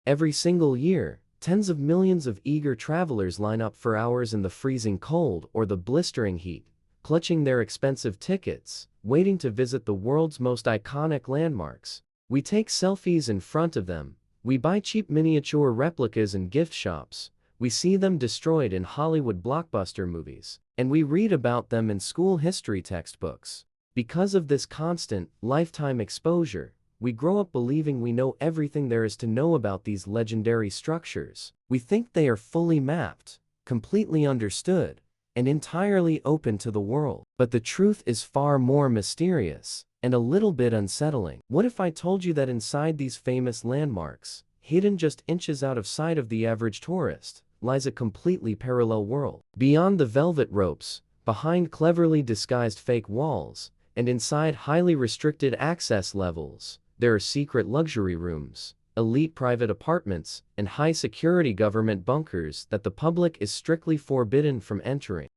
Every single year, tens of millions of eager travelers line up for hours in the freezing cold or the blistering heat, clutching their expensive tickets, waiting to visit the world's most iconic landmarks. We take selfies in front of them, we buy cheap miniature replicas in gift shops, we see them destroyed in Hollywood blockbuster movies, and we read about them in school history textbooks. Because of this constant, lifetime exposure, we grow up believing we know everything there is to know about these legendary structures. We think they are fully mapped, completely understood, and entirely open to the world. But the truth is far more mysterious and a little bit unsettling. What if I told you that inside these famous landmarks, hidden just inches out of sight of the average tourist, lies a completely parallel world? Beyond the velvet ropes, behind cleverly disguised fake walls, and inside highly restricted access levels, there are secret luxury rooms, elite private apartments, and high-security government bunkers that the public is strictly forbidden from entering.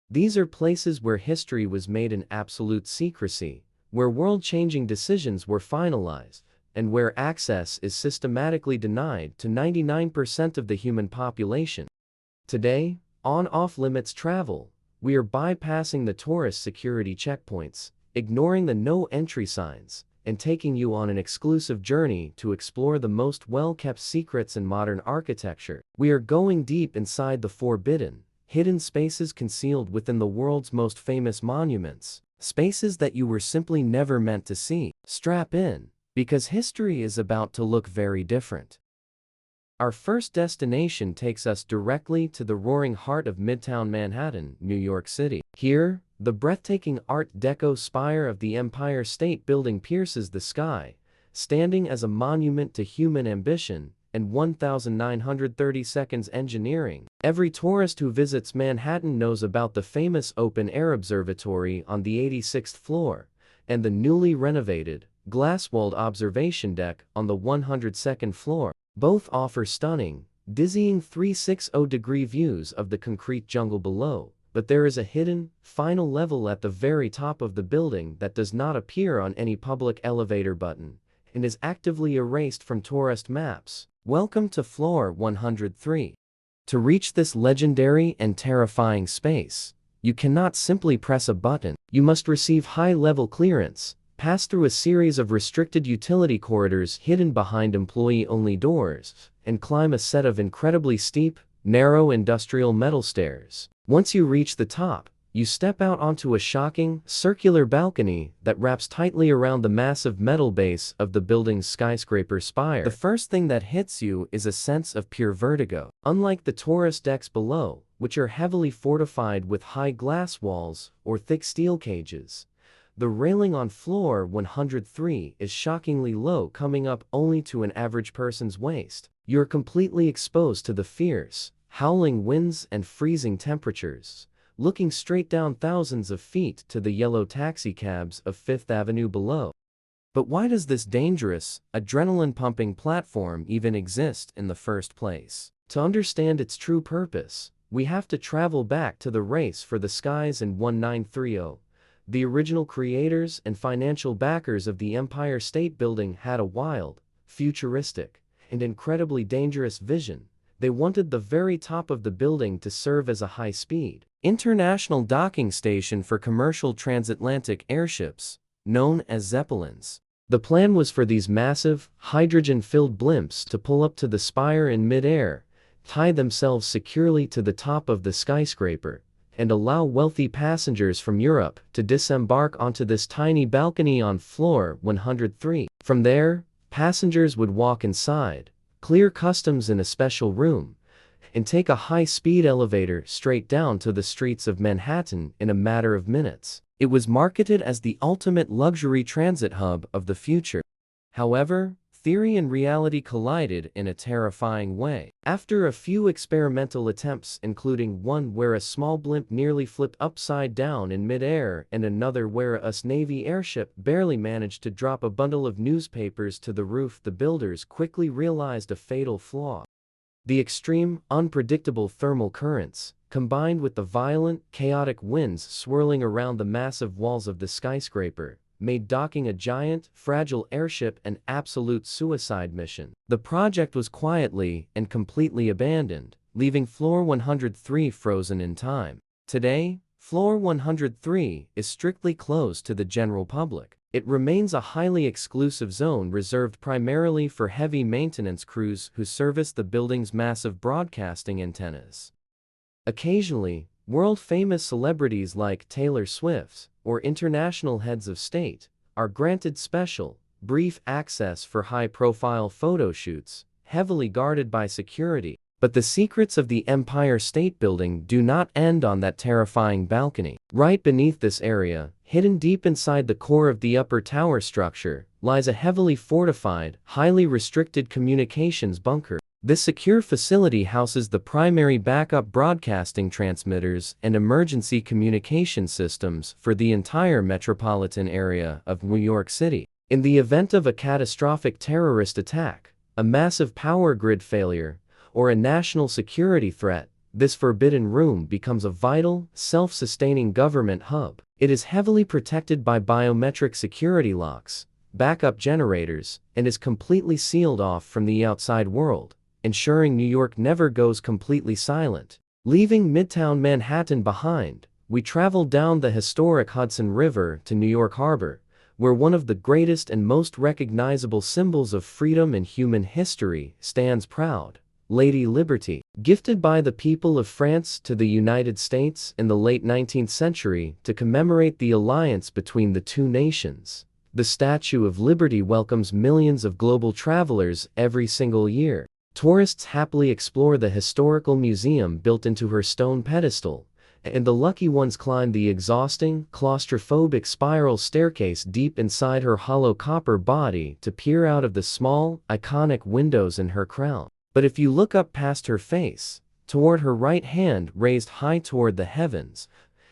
These are places where history was made in absolute secrecy, where world-changing decisions were finalized, and where access is systematically denied to 99% of the human population. Today, on off-limits travel, we are bypassing the tourist security checkpoints, ignoring the no-entry signs, and taking you on an exclusive journey to explore the most well-kept secrets in modern architecture. We are going deep inside the forbidden, hidden spaces concealed within the world's most famous monuments, spaces that you were simply never meant to see. Strap in, because history is about to look very different. Our first destination takes us directly to the roaring heart of Midtown Manhattan, New York City. Here, the breathtaking Art Deco spire of the Empire State Building pierces the sky, standing as a monument to human ambition and 1930 seconds engineering. Every tourist who visits Manhattan knows about the famous open-air observatory on the 86th floor and the newly renovated, glass-walled observation deck on the 102nd floor. Both offer stunning, dizzying 360-degree views of the concrete jungle below. But there is a hidden, final level at the very top of the building that does not appear on any public elevator button and is actively erased from tourist maps. Welcome to floor 103. To reach this legendary and terrifying space, you cannot simply press a button. You must receive high-level clearance, pass through a series of restricted utility corridors hidden behind employee-only doors, and climb a set of incredibly steep, narrow industrial metal stairs. Once you reach the top, you step out onto a shocking, circular balcony that wraps tightly around the massive metal base of the building's skyscraper spire. The first thing that hits you is a sense of pure vertigo. Unlike the tourist decks below, which are heavily fortified with high glass walls or thick steel cages, the railing on floor 103 is shockingly low, coming up only to an average person's waist. You're completely exposed to the fierce, howling winds and freezing temperatures, looking straight down thousands of feet to the yellow taxicabs of Fifth Avenue below. But why does this dangerous, adrenaline-pumping platform even exist in the first place? To understand its true purpose, we have to travel back to the race for the skies in 1930. The original creators and financial backers of the Empire State Building had a wild, futuristic, and incredibly dangerous vision. They wanted the very top of the building to serve as a high-speed, international docking station for commercial transatlantic airships, known as Zeppelins. The plan was for these massive, hydrogen-filled blimps to pull up to the spire in mid-air, tie themselves securely to the top of the skyscraper, and allow wealthy passengers from Europe to disembark onto this tiny balcony on floor 103. From there, passengers would walk inside, clear customs in a special room, and take a high-speed elevator straight down to the streets of Manhattan in a matter of minutes. It was marketed as the ultimate luxury transit hub of the future. However, theory and reality collided in a terrifying way. After a few experimental attempts, including one where a small blimp nearly flipped upside down in mid-air and another where a Navy airship barely managed to drop a bundle of newspapers to the roof, the builders quickly realized a fatal flaw. The extreme, unpredictable thermal currents, combined with the violent, chaotic winds swirling around the massive walls of the skyscraper, made docking a giant, fragile airship an absolute suicide mission. The project was quietly and completely abandoned, leaving Floor 103 frozen in time. Today, Floor 103 is strictly closed to the general public. It remains a highly exclusive zone reserved primarily for heavy maintenance crews who service the building's massive broadcasting antennas. Occasionally, world-famous celebrities like Taylor Swift or international heads of state are granted special, brief access for high-profile photo shoots, heavily guarded by security. But the secrets of the Empire State Building do not end on that terrifying balcony. Right beneath this area, hidden deep inside the core of the upper tower structure, lies a heavily fortified, highly restricted communications bunker. This secure facility houses the primary backup broadcasting transmitters and emergency communication systems for the entire metropolitan area of New York City. In the event of a catastrophic terrorist attack, a massive power grid failure, or a national security threat, this forbidden room becomes a vital, self-sustaining government hub. It is heavily protected by biometric security locks, backup generators, and is completely sealed off from the outside world, ensuring New York never goes completely silent. Leaving Midtown Manhattan behind, we travel down the historic Hudson River to New York Harbor, where one of the greatest and most recognizable symbols of freedom in human history stands proud. Lady Liberty. Gifted by the people of France to the United States in the late 19th century to commemorate the alliance between the two nations, the Statue of Liberty welcomes millions of global travelers every single year. Tourists happily explore the historical museum built into her stone pedestal, and the lucky ones climb the exhausting, claustrophobic spiral staircase deep inside her hollow copper body to peer out of the small, iconic windows in her crown. But if you look up past her face, toward her right hand raised high toward the heavens,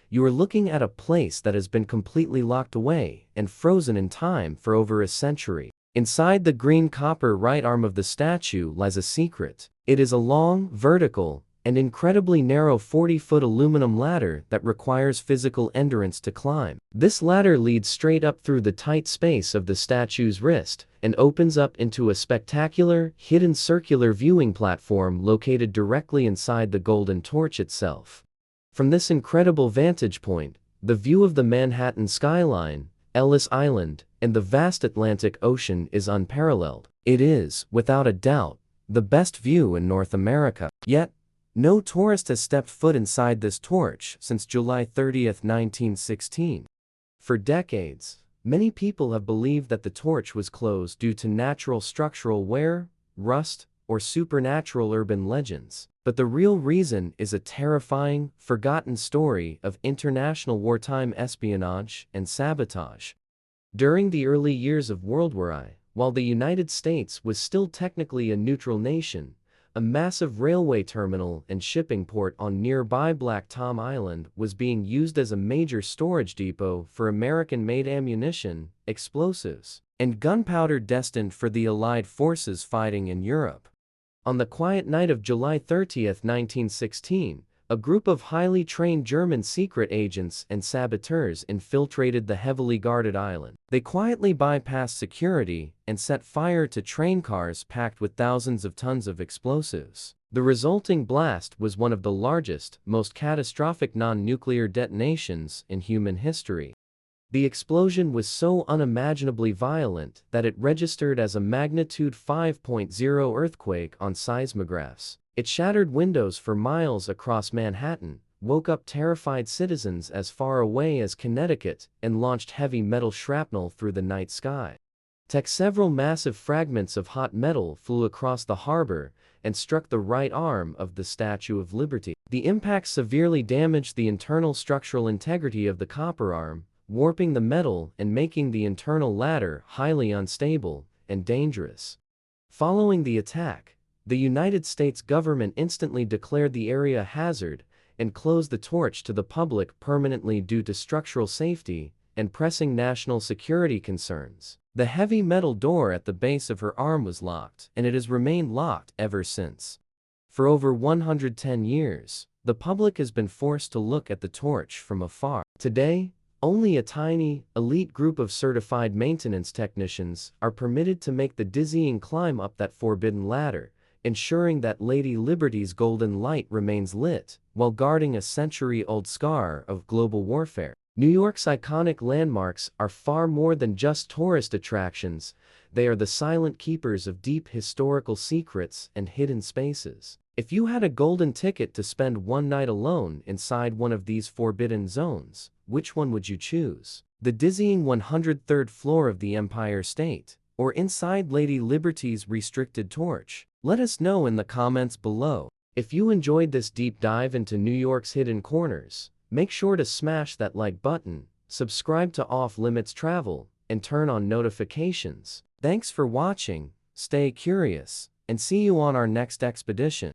you are looking at a place that has been completely locked away and frozen in time for over a century. Inside the green copper right arm of the statue lies a secret. It is a long, vertical, and incredibly narrow 40-foot aluminum ladder that requires physical endurance to climb. This ladder leads straight up through the tight space of the statue's wrist and opens up into a spectacular, hidden circular viewing platform located directly inside the golden torch itself. From this incredible vantage point, the view of the Manhattan skyline, Ellis Island, and the vast Atlantic Ocean is unparalleled. It is, without a doubt, the best view in North America. Yet, no tourist has stepped foot inside this torch since July 30, 1916. For decades, many people have believed that the torch was closed due to natural structural wear, rust, or supernatural urban legends. But the real reason is a terrifying, forgotten story of international wartime espionage and sabotage. During the early years of World War I, while the United States was still technically a neutral nation, a massive railway terminal and shipping port on nearby Black Tom Island was being used as a major storage depot for American-made ammunition, explosives, and gunpowder destined for the Allied forces fighting in Europe. On the quiet night of July 30, 1916, a group of highly trained German secret agents and saboteurs infiltrated the heavily guarded island. They quietly bypassed security and set fire to train cars packed with thousands of tons of explosives. The resulting blast was one of the largest, most catastrophic non-nuclear detonations in human history. The explosion was so unimaginably violent that it registered as a magnitude 5.0 earthquake on seismographs. It shattered windows for miles across Manhattan, woke up terrified citizens as far away as Connecticut, and launched heavy metal shrapnel through the night sky. Several massive fragments of hot metal flew across the harbor and struck the right arm of the Statue of Liberty. The impact severely damaged the internal structural integrity of the copper arm, warping the metal and making the internal ladder highly unstable and dangerous. Following the attack, the United States government instantly declared the area a hazard and closed the torch to the public permanently due to structural safety and pressing national security concerns. The heavy metal door at the base of her arm was locked, and it has remained locked ever since. For over 110 years, the public has been forced to look at the torch from afar. Today, Only a tiny, elite group of certified maintenance technicians are permitted to make the dizzying climb up that forbidden ladder, ensuring that Lady Liberty's golden light remains lit, while guarding a century-old scar of global warfare. New York's iconic landmarks are far more than just tourist attractions. They are the silent keepers of deep historical secrets and hidden spaces. If you had a golden ticket to spend one night alone inside one of these forbidden zones, which one would you choose? The dizzying 103rd floor of the Empire State, or inside Lady Liberty's restricted torch? Let us know in the comments below. If you enjoyed this deep dive into New York's hidden corners, make sure to smash that like button, subscribe to Off Limits Travel, and turn on notifications. Thanks for watching, stay curious, and see you on our next expedition.